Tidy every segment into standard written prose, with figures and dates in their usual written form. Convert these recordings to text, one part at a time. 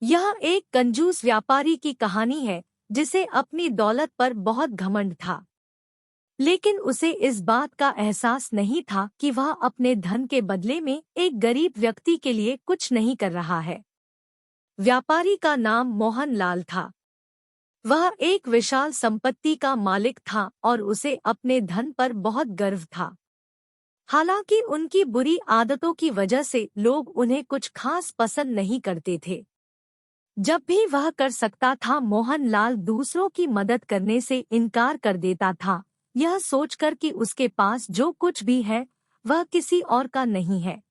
यह एक कंजूस व्यापारी की कहानी है जिसे अपनी दौलत पर बहुत घमंड था। लेकिन उसे इस बात का एहसास नहीं था कि वह अपने धन के बदले में एक गरीब व्यक्ति के लिए कुछ नहीं कर रहा है। व्यापारी का नाम मोहन लाल था। वह एक विशाल संपत्ति का मालिक था और उसे अपने धन पर बहुत गर्व था। हालांकि उनकी बुरी आदतों की वजह से लोग उन्हें कुछ खास पसंद नहीं करते थे। जब भी वह कर सकता था, मोहन लाल दूसरों की मदद करने से इनकार कर देता था, यह सोचकर कि उसके पास जो कुछ भी है वह किसी और का नहीं है।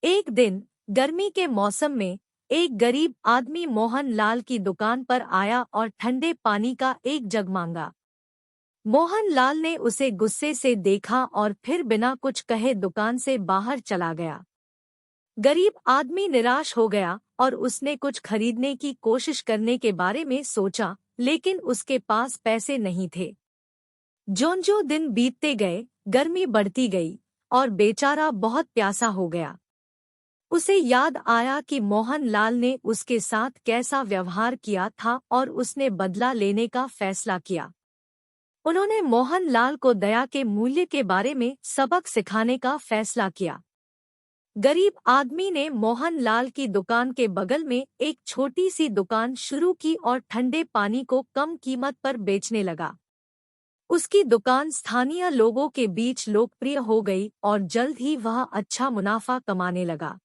एक दिन गर्मी के मौसम में एक गरीब आदमी मोहन लाल की दुकान पर आया और ठंडे पानी का एक जग मांगा। मोहन लाल ने उसे गुस्से से देखा और फिर बिना कुछ कहे दुकान से बाहर चला गया। गरीब आदमी निराश हो गया और उसने कुछ खरीदने की कोशिश करने के बारे में सोचा, लेकिन उसके पास पैसे नहीं थे। ज्यों-ज्यों दिन बीतते गए, गर्मी बढ़ती गई और बेचारा बहुत प्यासा हो गया। उसे याद आया कि मोहन लाल ने उसके साथ कैसा व्यवहार किया था और उसने बदला लेने का फैसला किया। उन्होंने मोहन लाल को दया के मूल्य के बारे में सबक सिखाने का फैसला किया। गरीब आदमी ने मोहन लाल की दुकान के बगल में एक छोटी सी दुकान शुरू की और ठंडे पानी को कम कीमत पर बेचने लगा। उसकी दुकान स्थानीय लोगों के बीच लोकप्रिय हो गई और जल्द ही वह अच्छा मुनाफा कमाने लगा।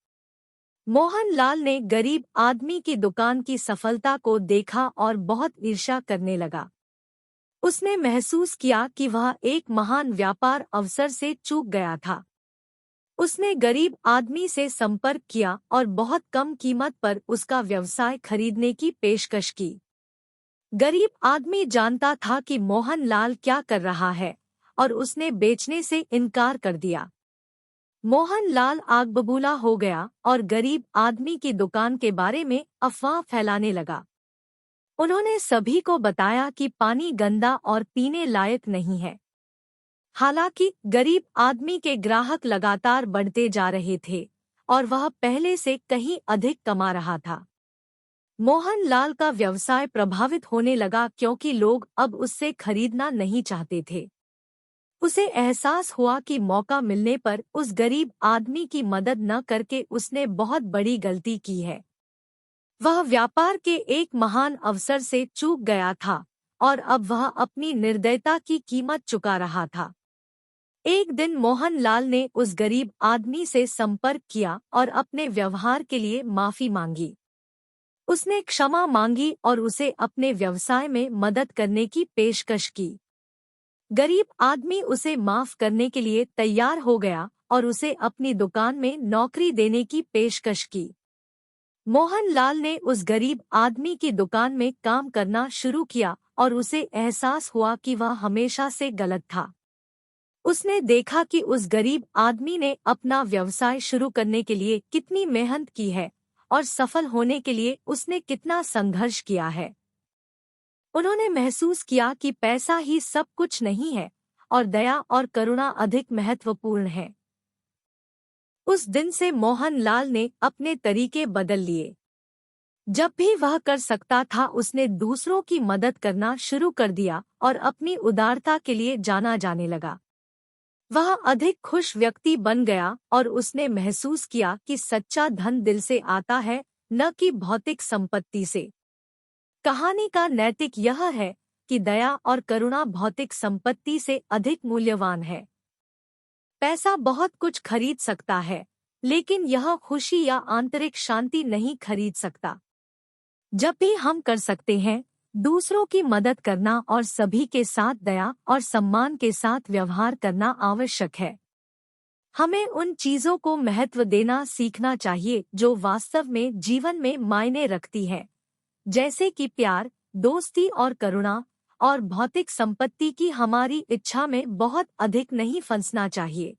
मोहन लाल ने गरीब आदमी की दुकान की सफलता को देखा और बहुत ईर्ष्या करने लगा। उसने महसूस किया कि वह एक महान व्यापार अवसर से चूक गया था। उसने गरीब आदमी से संपर्क किया और बहुत कम कीमत पर उसका व्यवसाय खरीदने की पेशकश की। गरीब आदमी जानता था कि मोहन लाल क्या कर रहा है और उसने बेचने से इनकार कर दिया। मोहन लाल आग बबूला हो गया और गरीब आदमी की दुकान के बारे में अफवाह फैलाने लगा। उन्होंने सभी को बताया कि पानी गंदा और पीने लायक नहीं है। हालांकि गरीब आदमी के ग्राहक लगातार बढ़ते जा रहे थे और वह पहले से कहीं अधिक कमा रहा था। मोहन लाल का व्यवसाय प्रभावित होने लगा क्योंकि लोग अब उससे खरीदना नहीं चाहते थे। उसे एहसास हुआ कि मौका मिलने पर उस गरीब आदमी की मदद न करके उसने बहुत बड़ी गलती की है। वह व्यापार के एक महान अवसर से चूक गया था और अब वह अपनी निर्दयता की कीमत चुका रहा था। एक दिन मोहन लाल ने उस गरीब आदमी से संपर्क किया और अपने व्यवहार के लिए माफी मांगी। उसने क्षमा मांगी और उसे अपने व्यवसाय में मदद करने की पेशकश की। गरीब आदमी उसे माफ करने के लिए तैयार हो गया और उसे अपनी दुकान में नौकरी देने की पेशकश की। मोहन लाल ने उस गरीब आदमी की दुकान में काम करना शुरू किया और उसे एहसास हुआ कि वह हमेशा से गलत था। उसने देखा कि उस गरीब आदमी ने अपना व्यवसाय शुरू करने के लिए कितनी मेहनत की है और सफल होने के लिए उसने कितना संघर्ष किया है। उन्होंने महसूस किया कि पैसा ही सब कुछ नहीं है और दया और करुणा अधिक महत्वपूर्ण है। उस दिन से मोहन लाल ने अपने तरीके बदल लिए। जब भी वह कर सकता था, उसने दूसरों की मदद करना शुरू कर दिया और अपनी उदारता के लिए जाना जाने लगा। वह अधिक खुश व्यक्ति बन गया और उसने महसूस किया कि सच्चा धन दिल से आता है, न कि भौतिक संपत्ति से। कहानी का नैतिक यह है कि दया और करुणा भौतिक संपत्ति से अधिक मूल्यवान है। पैसा बहुत कुछ खरीद सकता है, लेकिन यह खुशी या आंतरिक शांति नहीं खरीद सकता। जब भी हम कर सकते हैं, दूसरों की मदद करना और सभी के साथ दया और सम्मान के साथ व्यवहार करना आवश्यक है। हमें उन चीजों को महत्व देना सीखना चाहिए जो वास्तव में जीवन में मायने रखती है, जैसे कि प्यार, दोस्ती और करुणा, और भौतिक संपत्ति की हमारी इच्छा में बहुत अधिक नहीं फंसना चाहिए।